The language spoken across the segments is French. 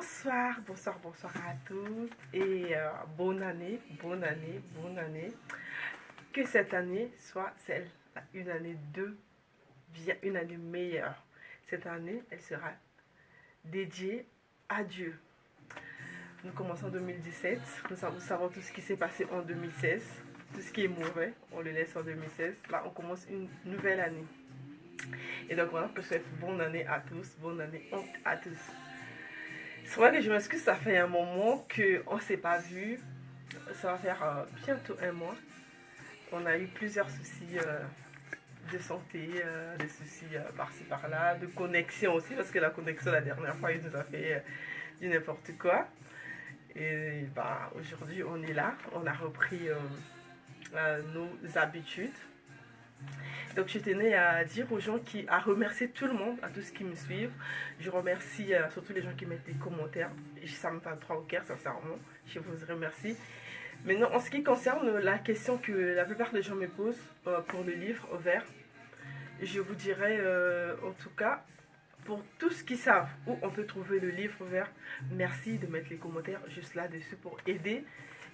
Bonsoir à tous et bonne année, bonne année, bonne année. Que cette année soit une année bien, une année meilleure. Cette année, elle sera dédiée à Dieu. Nous commençons en 2017, nous savons tout ce qui s'est passé en 2016, tout ce qui est mauvais, on le laisse en 2016. Là, on commence une nouvelle année. Et donc voilà, je souhaite bonne année à tous, bonne année à tous. C'est vrai que je m'excuse, ça fait un moment qu'on ne s'est pas vu. Ça va faire bientôt un mois. On a eu plusieurs soucis de santé, des soucis par-ci par-là, de connexion aussi, parce que la connexion la dernière fois, il nous a fait du n'importe quoi. Et bah, aujourd'hui, on est là, on a repris nos habitudes. Donc je tenais à dire aux gens à remercier tout le monde, à tous ceux qui me suivent. Je remercie surtout les gens qui mettent des commentaires. Ça me va droit au cœur, sincèrement. Je vous remercie. Maintenant, en ce qui concerne la question que la plupart des gens me posent pour le livre vert, je vous dirais en tout cas, pour tous qui savent où on peut trouver le livre vert, merci de mettre les commentaires juste là-dessus pour aider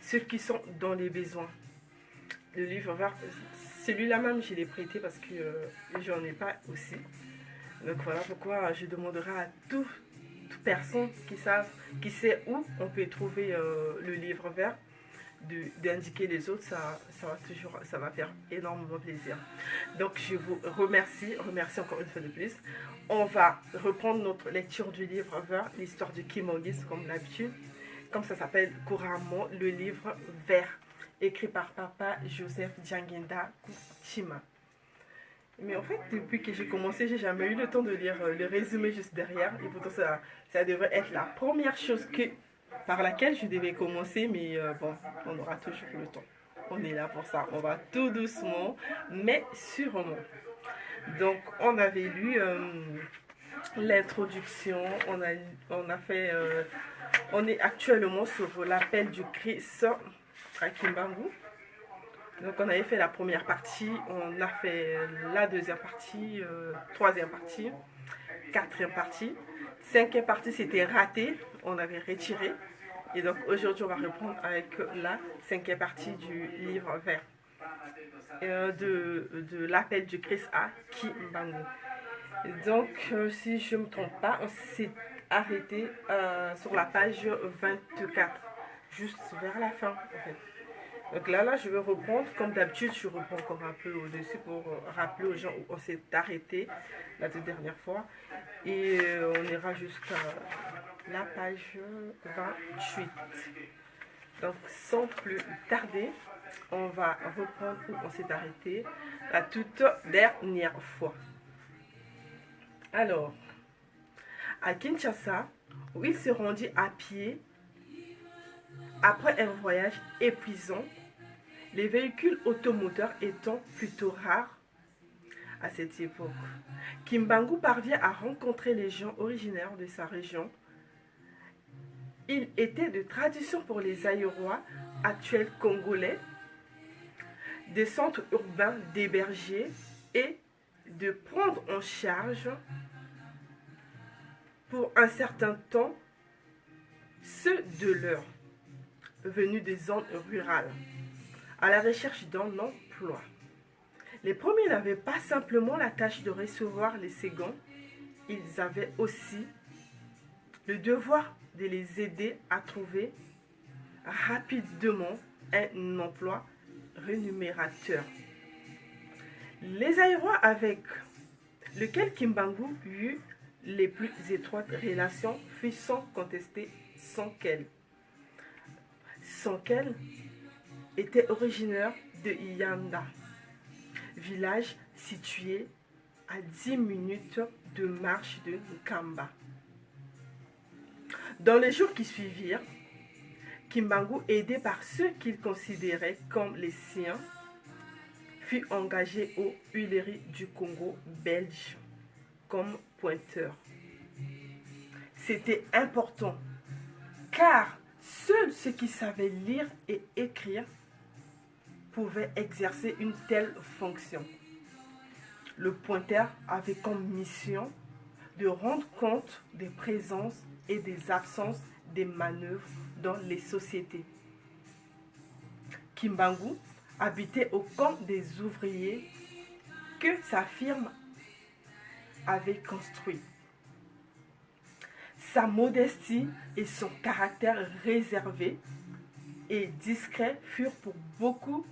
ceux qui sont dans les besoins. Le livre vert, celui-là même, je l'ai prêté parce que j'en ai pas aussi. Donc voilà pourquoi je demanderai à toute personne qui sait où on peut trouver le livre vert, d'indiquer les autres, ça va faire énormément plaisir. Donc je vous remercie encore une fois de plus. On va reprendre notre lecture du livre vert, l'histoire de Kimongis comme d'habitude, comme ça s'appelle couramment, le livre vert, écrit par Papa Joseph Dianguinda Kuchima. Mais en fait, depuis que j'ai commencé, j'ai jamais eu le temps de lire le résumé juste derrière. Et pourtant, ça devrait être la première chose par laquelle je devais commencer. Mais bon, on aura toujours le temps. On est là pour ça. On va tout doucement, mais sûrement. Donc, on avait lu l'introduction. On est actuellement sur l'appel du Christ à Kimbangu. Donc on avait fait la première partie, on a fait la deuxième partie, troisième partie, quatrième partie. Cinquième partie c'était raté, on avait retiré. Et donc aujourd'hui on va reprendre avec la cinquième partie du livre vert. De l'appel du Christ à Kimbangu. Donc si je ne me trompe pas, on s'est arrêté sur la page 24, juste vers la fin en fait. Donc là, je vais reprendre. Comme d'habitude, je reprends encore un peu au-dessus pour rappeler aux gens où on s'est arrêté la toute dernière fois. Et on ira jusqu'à la page 28. Donc sans plus tarder, on va reprendre où on s'est arrêté la toute dernière fois. Alors, à Kinshasa, où il se rendit à pied après un voyage épuisant, les véhicules automoteurs étant plutôt rares à cette époque. Kimbangu parvient à rencontrer les gens originaires de sa région. Il était de tradition pour les Aïrois, actuels Congolais, des centres urbains d'héberger et de prendre en charge pour un certain temps ceux de leurs venus des zones rurales à la recherche d'un emploi. Les premiers n'avaient pas simplement la tâche de recevoir les seconds, ils avaient aussi le devoir de les aider à trouver rapidement un emploi rémunérateur. Les Aïrois avec lesquels Kimbangu eut les plus étroites relations fut sans contester Sankel. Sankel était originaire de Yanda, village situé à 10 minutes de marche de Nkamba. Dans les jours qui suivirent, Kimbangu, aidé par ceux qu'il considérait comme les siens, fut engagé aux Huileries du Congo belge comme pointeur. C'était important car seuls ceux qui savaient lire et écrire pouvaient exercer une telle fonction. Le pointeur avait comme mission de rendre compte des présences et des absences des manœuvres dans les sociétés. Kimbangu habitait au camp des ouvriers que sa firme avait construit. Sa modestie et son caractère réservé et discret furent pour beaucoup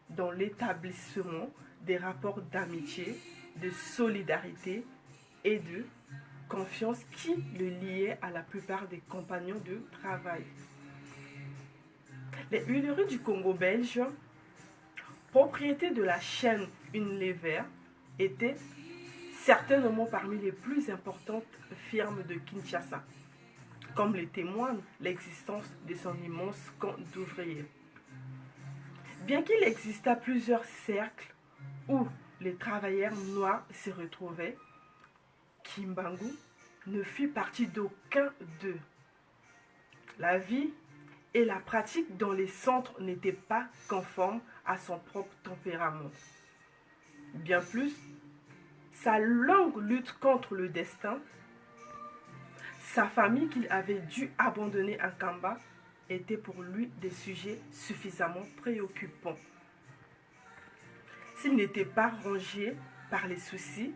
dans l'établissement des rapports d'amitié, de solidarité et de confiance qui le liaient à la plupart des compagnons de travail. Les huileries du Congo belge, propriété de la chaîne Unilever, étaient certainement parmi les plus importantes firmes de Kinshasa, comme le témoigne l'existence de son immense camp d'ouvriers. Bien qu'il exista plusieurs cercles où les travailleurs noirs se retrouvaient, Kimbangu ne fit partie d'aucun d'eux. La vie et la pratique dans les centres n'étaient pas conformes à son propre tempérament. Bien plus, sa longue lutte contre le destin, sa famille qu'il avait dû abandonner à Kamba, étaient pour lui des sujets suffisamment préoccupants. S'il n'était pas rongé par les soucis,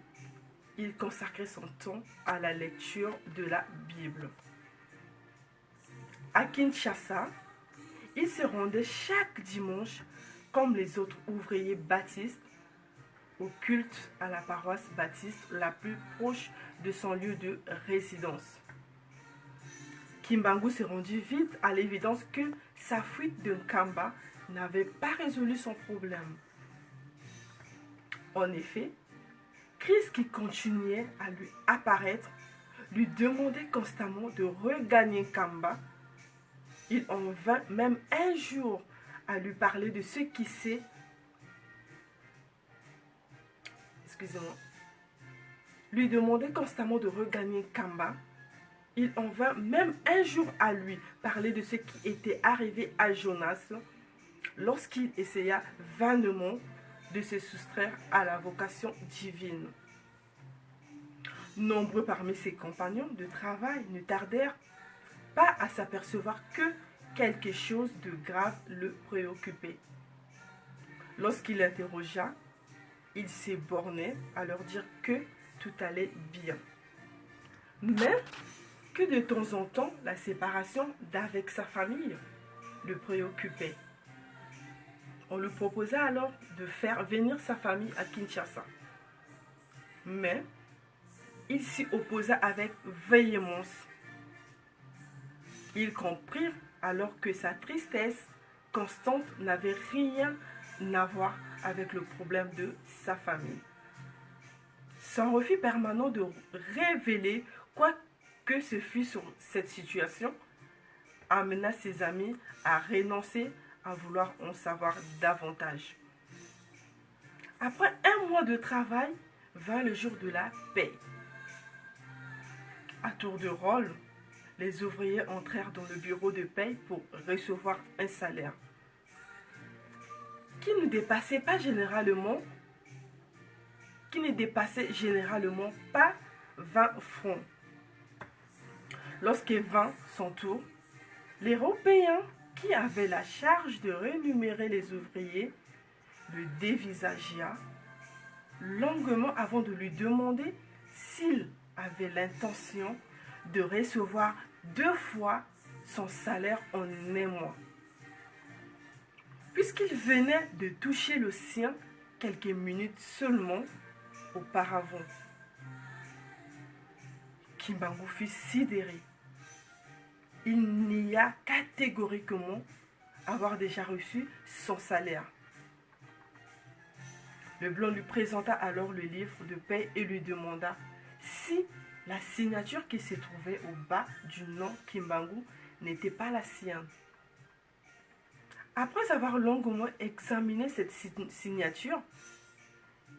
il consacrait son temps à la lecture de la Bible. À Kinshasa, il se rendait chaque dimanche, comme les autres ouvriers baptistes, au culte à la paroisse baptiste la plus proche de son lieu de résidence. Kimbangu se rendit vite à l'évidence que sa fuite de Nkamba n'avait pas résolu son problème. En effet, Christ qui continuait à lui apparaître lui demandait constamment de regagner Nkamba. Il en vint même un jour à lui parler de ce qui s'est lui demandait constamment de regagner Kamba. Il en vint même un jour à lui parler de ce qui était arrivé à Jonas lorsqu'il essaya vainement de se soustraire à la vocation divine. Nombreux parmi ses compagnons de travail ne tardèrent pas à s'apercevoir que quelque chose de grave le préoccupait. Lorsqu'il interrogea, il s'est borné à leur dire que tout allait bien. Mais que de temps en temps, la séparation d'avec sa famille le préoccupait. On lui proposa alors de faire venir sa famille à Kinshasa. Mais il s'y opposa avec véhémence. Ils comprirent alors que sa tristesse constante n'avait rien à voir avec le problème de sa famille. Son refus permanent de révéler quoi que ce fût sur cette situation amena ses amis à renoncer à vouloir en savoir davantage. Après un mois de travail, vint le jour de la paie. À tour de rôle, les ouvriers entrèrent dans le bureau de paie pour recevoir un salaire qui ne dépassait généralement pas 20 francs. Lorsque vint son tour, l'Européen qui avait la charge de rémunérer les ouvriers le dévisagea longuement avant de lui demander s'il avait l'intention de recevoir 2 fois son salaire en un mois, puisqu'il venait de toucher le sien quelques minutes seulement auparavant. Kimbangu fut sidéré. Il nia catégoriquement avoir déjà reçu son salaire. Le blanc lui présenta alors le livre de paie et lui demanda si la signature qui se trouvait au bas du nom Kimbangu n'était pas la sienne. Après avoir longuement examiné cette signature,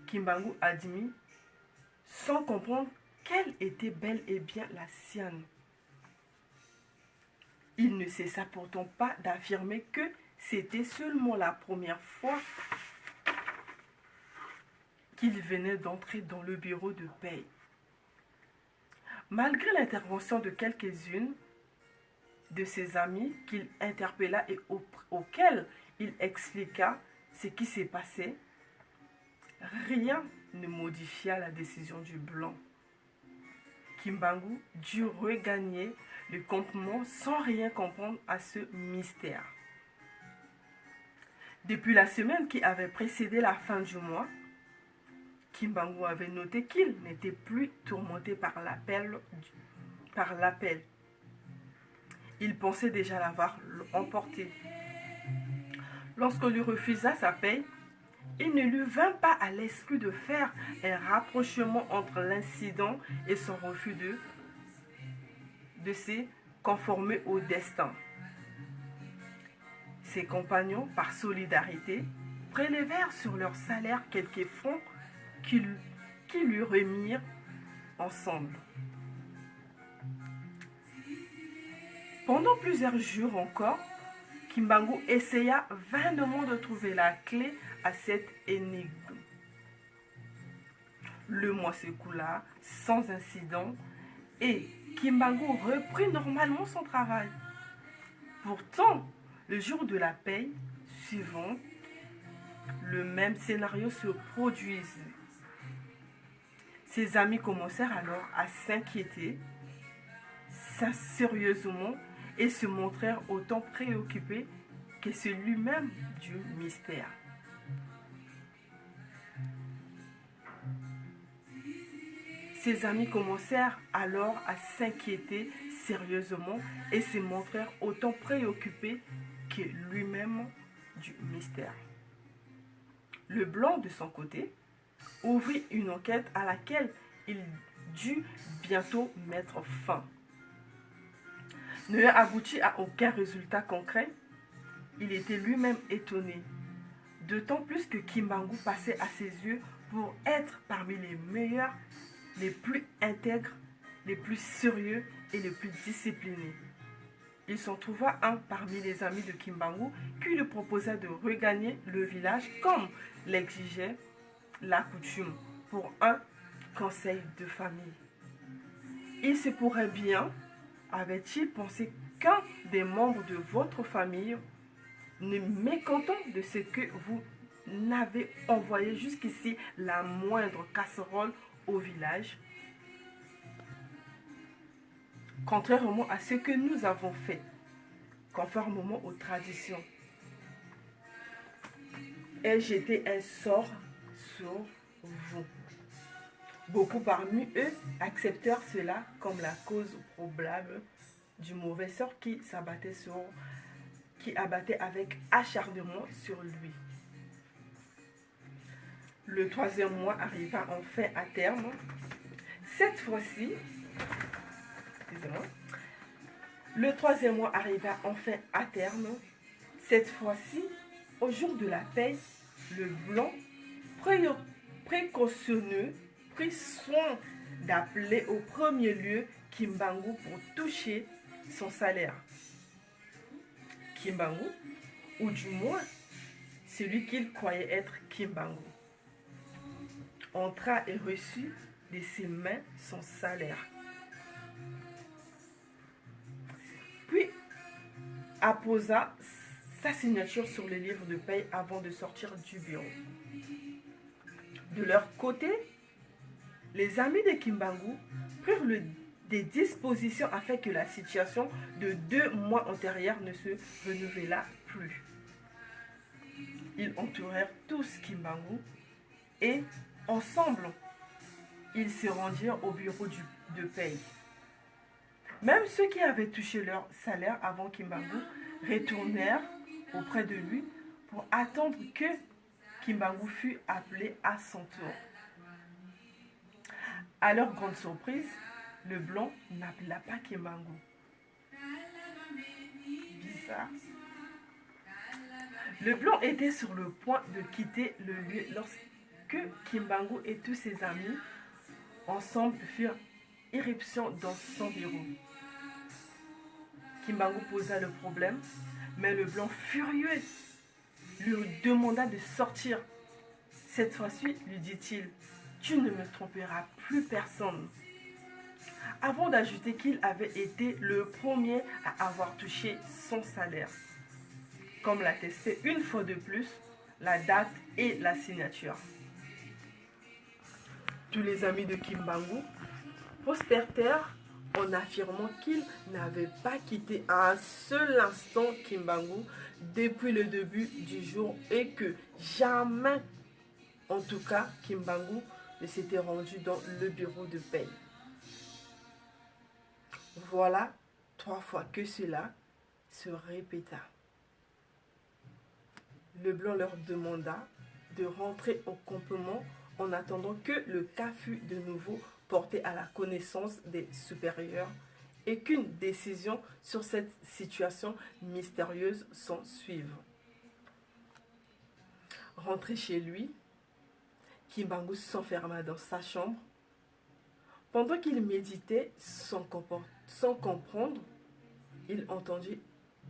Kimbangu admit, sans comprendre quelle était bel et bien la sienne. Il ne cessa pourtant pas d'affirmer que c'était seulement la première fois qu'il venait d'entrer dans le bureau de paie. Malgré l'intervention de quelques-unes de ses amis qu'il interpella et auxquels il expliqua ce qui s'est passé, rien ne modifia la décision du blanc. Kimbangu dut regagner le campement sans rien comprendre à ce mystère. Depuis la semaine qui avait précédé la fin du mois, Kimbangu avait noté qu'il n'était plus tourmenté par l'appel. Il pensait déjà l'avoir emporté. Lorsqu'on lui refusa sa paye, il ne lui vint pas à l'esprit de faire un rapprochement entre l'incident et son refus de se conformer au destin. Ses compagnons, par solidarité, prélevèrent sur leur salaire quelques fonds qui lui remirent ensemble. Pendant plusieurs jours encore, Kimbangu essaya vainement de trouver la clé à cette énigme. Le mois s'écoula sans incident et Kimbangu reprit normalement son travail. Pourtant, le jour de la paye suivant, le même scénario se produisit. Ses amis commencèrent alors à s'inquiéter sérieusement et se montrèrent autant préoccupés que celui-même du mystère. Ses amis commencèrent alors à s'inquiéter sérieusement et se montrèrent autant préoccupés que lui-même du mystère. Le blanc, de son côté, ouvrit une enquête à laquelle il dut bientôt mettre fin. N'ayant abouti à aucun résultat concret, il était lui-même étonné, d'autant plus que Kimbangu passait à ses yeux pour être parmi les meilleurs, les plus intègres, les plus sérieux et les plus disciplinés. Il s'en trouva un parmi les amis de Kimbangu qui lui proposa de regagner le village comme l'exigeait la coutume pour un conseil de famille. Il se pourrait bien, avait-il pensé, qu'un des membres de votre famille, ne mécontent de ce que vous n'avez envoyé jusqu'ici la moindre casserole au village, contrairement à ce que nous avons fait, conformément aux traditions, et jeté un sort sur vous. Beaucoup parmi eux acceptèrent cela comme la cause probable du mauvais sort qui abattait avec acharnement sur lui. Le 3e mois arriva enfin à terme. Cette fois-ci, le 3e mois arriva enfin à terme. Cette fois-ci, au jour de la paye, le blanc, précautionneux, prit soin d'appeler au premier lieu Kimbangu pour toucher son salaire. Kimbangu, ou du moins celui qu'il croyait être Kimbangu, entra et reçut de ses mains son salaire. Puis apposa sa signature sur le livre de paye avant de sortir du bureau. De leur côté, les amis de Kimbangu prirent des dispositions afin que la situation de 2 mois antérieurs ne se renouvela plus. Ils entourèrent tous Kimbangu et, ensemble, ils se rendirent au bureau de paye. Même ceux qui avaient touché leur salaire avant Kimbangu retournèrent auprès de lui pour attendre que Kimbangu fût appelé à son tour. À leur grande surprise, le blanc n'appela pas Kimbangu. Bizarre. Le blanc était sur le point de quitter le lieu lorsque Kimbangu et tous ses amis ensemble firent irruption dans son bureau. Kimbangu posa le problème, mais le blanc furieux lui demanda de sortir. Cette fois-ci, lui dit-il, tu ne me tromperas plus personne. avant d'ajouter qu'il avait été le premier à avoir touché son salaire, comme l'attestait une fois de plus la date et la signature. Tous les amis de Kimbangu postèrent en affirmant qu'il n'avait pas quitté un seul instant Kimbangu depuis le début du jour et que jamais, en tout cas, Kimbangu ne s'était rendu dans le bureau de paie. Voilà 3 fois que cela se répéta. Leblanc leur demanda de rentrer au campement en attendant que le cas fût de nouveau porté à la connaissance des supérieurs et qu'une décision sur cette situation mystérieuse s'en suive. Rentré chez lui, Kimbangu s'enferma dans sa chambre. Pendant qu'il méditait sans comprendre, il entendit,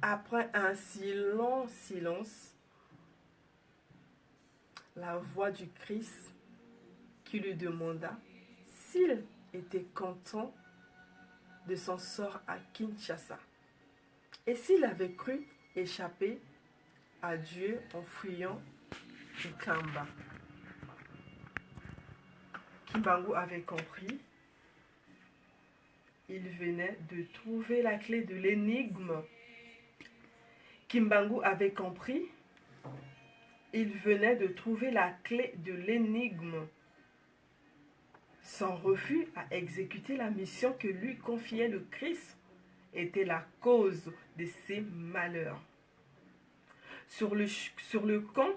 après un si long silence, la voix du Christ qui lui demanda s'il était content de son sort à Kinshasa et s'il avait cru échapper à Dieu en fuyant Nkamba. Kimbangu avait compris. Il venait de trouver la clé de l'énigme. Kimbangu avait compris. Il venait de trouver la clé de l'énigme. Son refus à exécuter la mission que lui confiait le Christ était la cause de ses malheurs. Sur le camp,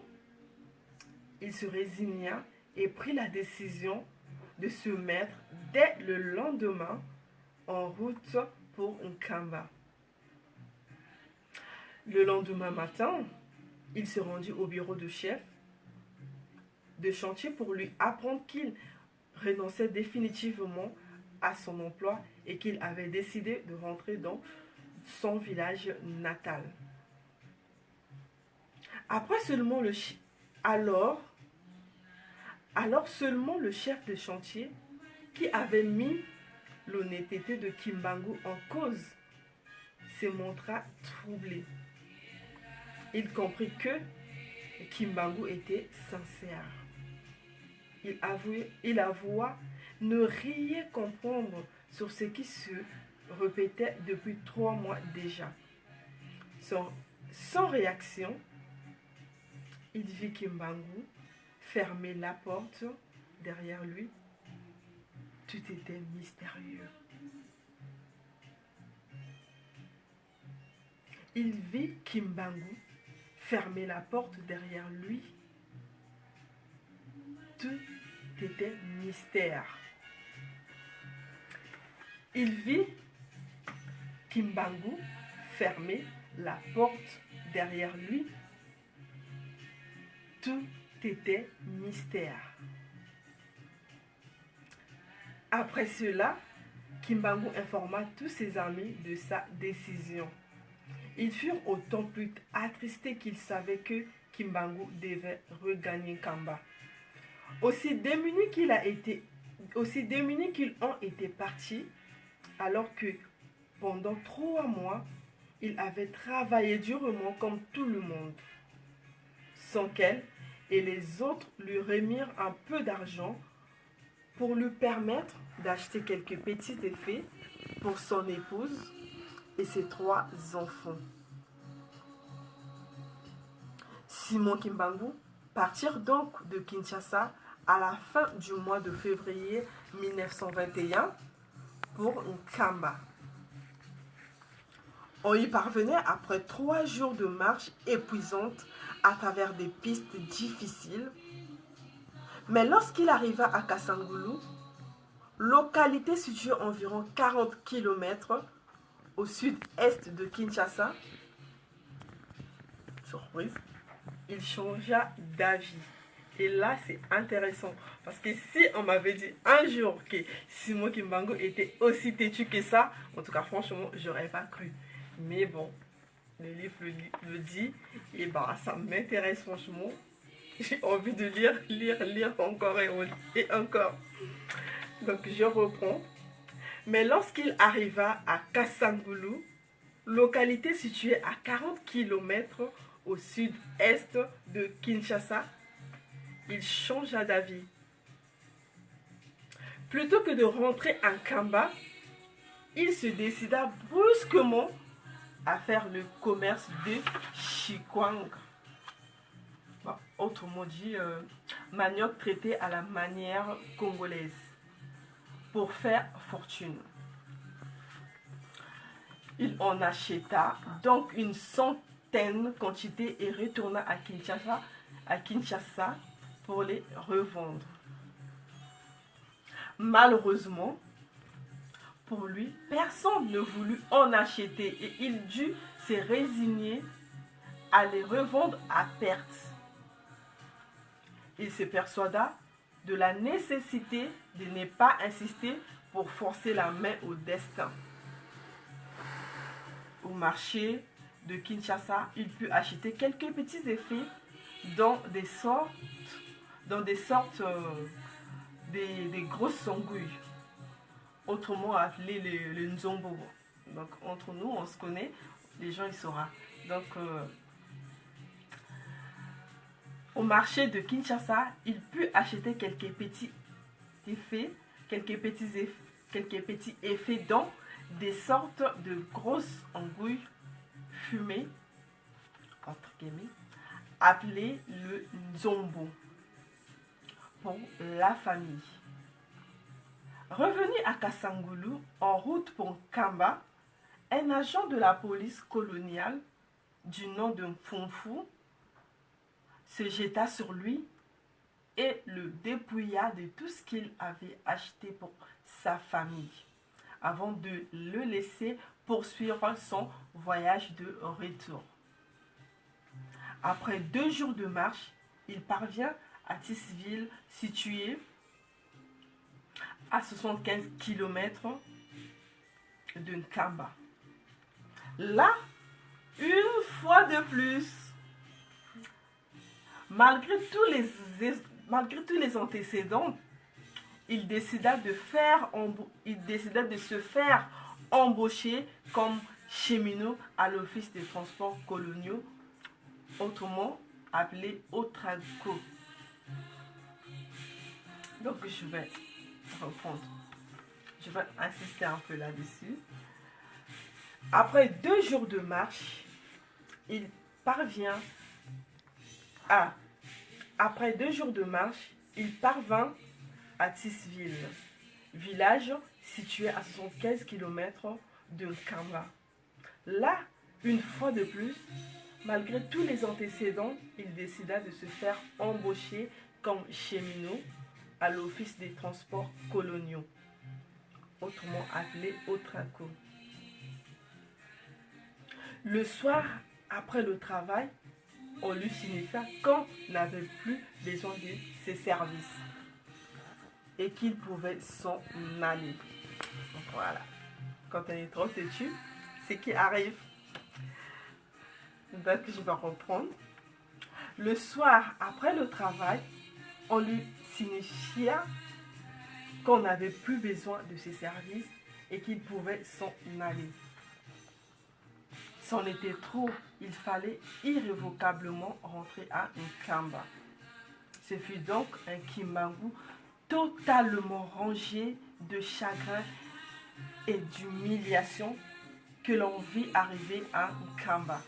il se résigna et prit la décision de se mettre dès le lendemain en route pour Nkamba. Le lendemain matin, il se rendit au bureau du chef de chantier pour lui apprendre qu'il renonçait définitivement à son emploi et qu'il avait décidé de rentrer dans son village natal. Alors seulement le chef de chantier, qui avait mis l'honnêteté de Kimbangu en cause, se montra troublé. Il comprit que Kimbangu était sincère. Il avoua ne rien comprendre sur ce qui se répétait depuis 3 mois déjà. Sans réaction, il vit Kimbangu fermer la porte derrière lui. Tout était mystérieux. Il vit Kimbangu fermer la porte derrière lui. Tout était mystère. Il vit Kimbangu fermer la porte derrière lui. Tout était mystère. Après cela, Kimbangu informa tous ses amis de sa décision. Ils furent autant plus attristés qu'ils savaient que Kimbangu devait regagner Nkamba. Aussi démunis qu'ils ont été partis, alors que pendant 3 mois, il avait travaillé durement comme tout le monde, sans qu'elle et les autres lui remirent un peu d'argent pour lui permettre d'acheter quelques petits effets pour son épouse et ses 3 enfants. Simon Kimbangu partirent donc de Kinshasa à la fin du mois de février 1921 pour Nkamba. On y parvenait après 3 jours de marche épuisante à travers des pistes difficiles. Mais lorsqu'il arriva à Kasangulu, localité située environ 40 km au sud-est de Kinshasa, surprise, il changea d'avis. Et là, c'est intéressant. Parce que si on m'avait dit un jour que Simon Kimbangu était aussi têtu que ça, en tout cas, franchement, j'aurais pas cru. Mais bon, le livre le dit. Et bah, ça m'intéresse franchement. J'ai envie de lire encore et encore. Donc, je reprends. Mais lorsqu'il arriva à Kasangulu, localité située à 40 km au sud-est de Kinshasa, il changea d'avis. Plutôt que de rentrer en Kamba, il se décida brusquement à faire le commerce de Chikwang. Bon, autrement dit, manioc traité à la manière congolaise pour faire fortune. Il en acheta donc une centaine quantité et retourna à Kinshasa pour les revendre. Malheureusement, pour lui, personne ne voulut en acheter et il dut se résigner à les revendre à perte. Il se persuada de la nécessité de ne pas insister pour forcer la main au destin. Au marché de Kinshasa, il put acheter quelques petits effets dans des grosses sangouilles, autrement appelées les nzombo. Donc entre nous, on se connaît, les gens ils sauront. Donc au marché de Kinshasa, il put acheter quelques petits effets dans des sortes de grosses anguilles fumées, entre guillemets, appelées le nzombo, pour la famille. Revenu à Kasangulu, en route pour Kamba, un agent de la police coloniale du nom de Mfumfu se jeta sur lui et le dépouilla de tout ce qu'il avait acheté pour sa famille, avant de le laisser poursuivre son voyage de retour. Après 2 jours de marche, il parvient à Tisville, située à 75 km de Nkamba. Là, une fois de plus, malgré tous les antécédents, il décida de se faire embaucher comme cheminot à l'office des transports coloniaux, autrement appelé Otraco. Donc je vais reprendre. Je vais insister un peu là-dessus. Après 2 jours de marche, il parvint à Tisville, village situé à 75 km de Nkamba. Là, une fois de plus, malgré tous les antécédents, il décida de se faire embaucher comme cheminot à l'office des transports coloniaux, autrement appelé Otraco. Le soir, après le travail, on lui signifia qu'on n'avait plus besoin de ses services et qu'il pouvait s'en aller. Donc voilà, quand on est trop têtu, c'est qui arrive. Donc je vais reprendre. Le soir, après le travail, on lui signifia qu'on n'avait plus besoin de ses services et qu'il pouvait s'en aller. C'en était trop, il fallait irrévocablement rentrer à Nkamba. Ce fut donc un Kimbangu totalement rongé de chagrin et d'humiliation que l'on vit arriver à Nkamba.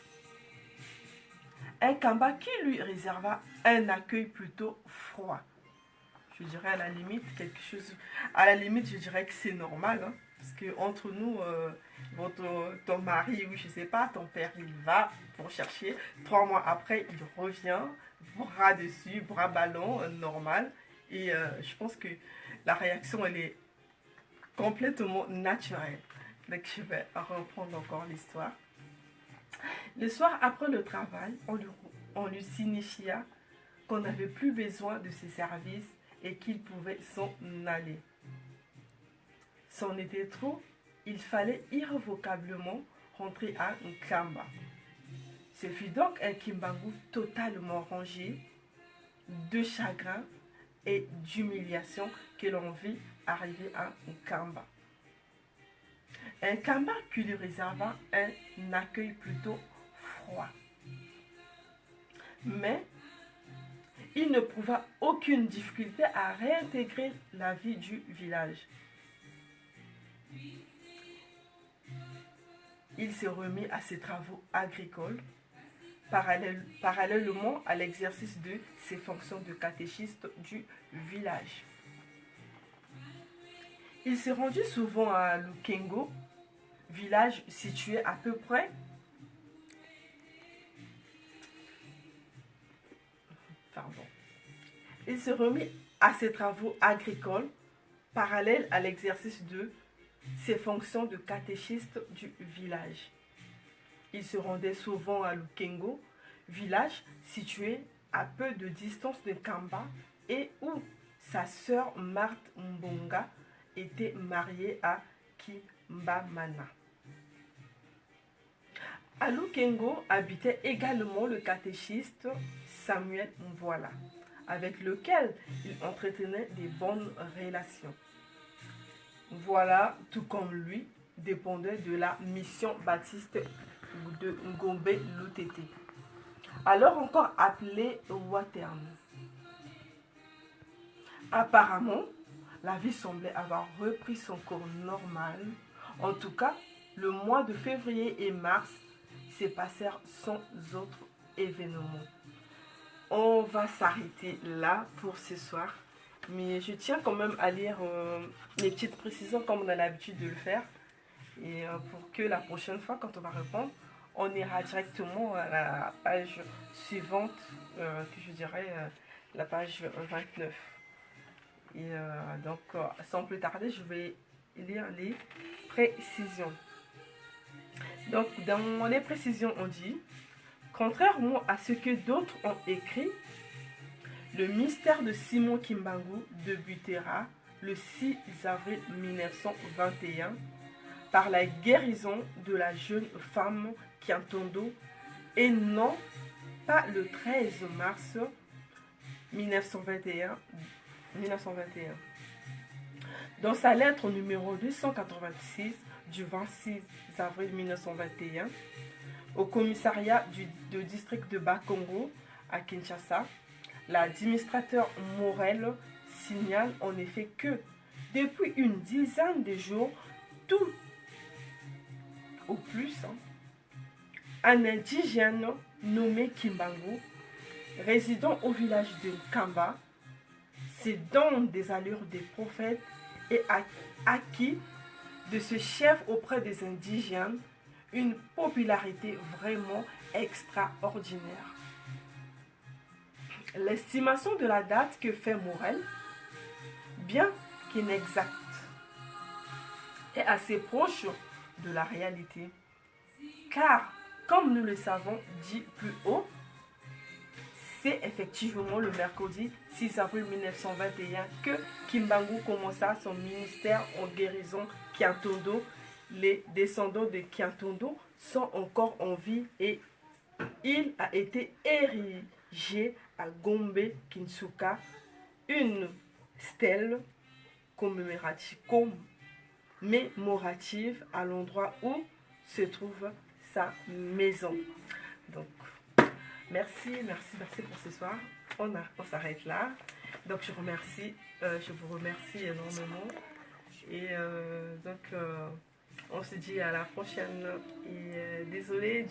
Un Kamba qui lui réserva un accueil plutôt froid. Je dirais à la limite je dirais que c'est normal, hein, parce que entre nous, ton mari, oui, je sais pas, ton père, il va pour chercher. 3 mois après, il revient, bras dessus, bras ballon, normal. Et je pense que la réaction, elle est complètement naturelle. Donc je vais reprendre encore l'histoire. Le soir, après le travail, on lui signifia qu'on n'avait plus besoin de ses services et qu'il pouvait s'en aller. C'en était trop, il fallait irrévocablement rentrer à Nkamba. Ce fut donc un Kimbangu totalement rongé de chagrin et d'humiliation que l'on vit arriver à Nkamba. Un Kamba qui lui réserva un accueil plutôt froid. Mais il ne prouva aucune difficulté à réintégrer la vie du village. Il se remit à ses travaux agricoles, parallèlement à l'exercice de ses fonctions de catéchiste du village. Il se rendit souvent à Lukengo, village situé à peu près Il se remit à ses travaux agricoles, parallèles à l'exercice de ses fonctions de catéchiste du village. Il se rendait souvent à Lukengo, village situé à peu de distance de Kamba et où sa sœur Marthe Mbonga était mariée à Kimbamana. À Lukengo habitait également le catéchiste Samuel Mvoila, avec lequel il entretenait des bonnes relations. Voilà, tout comme lui, dépendait de la mission baptiste de Ngombe Lutete, alors encore appelé Waterne. Apparemment, la vie semblait avoir repris son cours normal. En tout cas, le mois de février et mars se passèrent sans autres événements. On va s'arrêter là pour ce soir. Mais je tiens quand même à lire les petites précisions comme on a l'habitude de le faire. Et pour que la prochaine fois, quand on va répondre, on ira directement à la page suivante, que je dirais la page 29. Et donc, sans plus tarder, je vais lire les précisions. Donc, dans les précisions, on dit, contrairement à ce que d'autres ont écrit, le mystère de Simon Kimbangu débutera le 6 avril 1921 par la guérison de la jeune femme Kiantondo et non pas le 13 mars 1921. Dans sa lettre numéro 286 du 26 avril 1921 au commissariat de district de Bas-Congo à Kinshasa, l'administrateur Morel signale en effet que depuis une dizaine de jours, tout au plus, un indigène nommé Kimbangu, résidant au village de Kamba, se donne des allures des prophètes et a acquis de ce chef auprès des indigènes une popularité vraiment extraordinaire. L'estimation de la date que fait Morel, bien qu'inexacte, est assez proche de la réalité. Car, comme nous le savons dit plus haut, c'est effectivement le mercredi 6 avril 1921 que Kimbangu commença son ministère en guérison Kiantondo. Les descendants de Kiantondo sont encore en vie et il a été érigé à Gombe, Kinsuka, une stèle commémorative à l'endroit où se trouve sa maison. Donc, merci pour ce soir. On s'arrête là. Donc, je vous remercie énormément. Et on se dit à la prochaine. Et désolé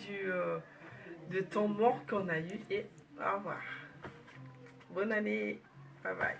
de temps mort qu'on a eu. Et au revoir. Bonne année. Bye bye.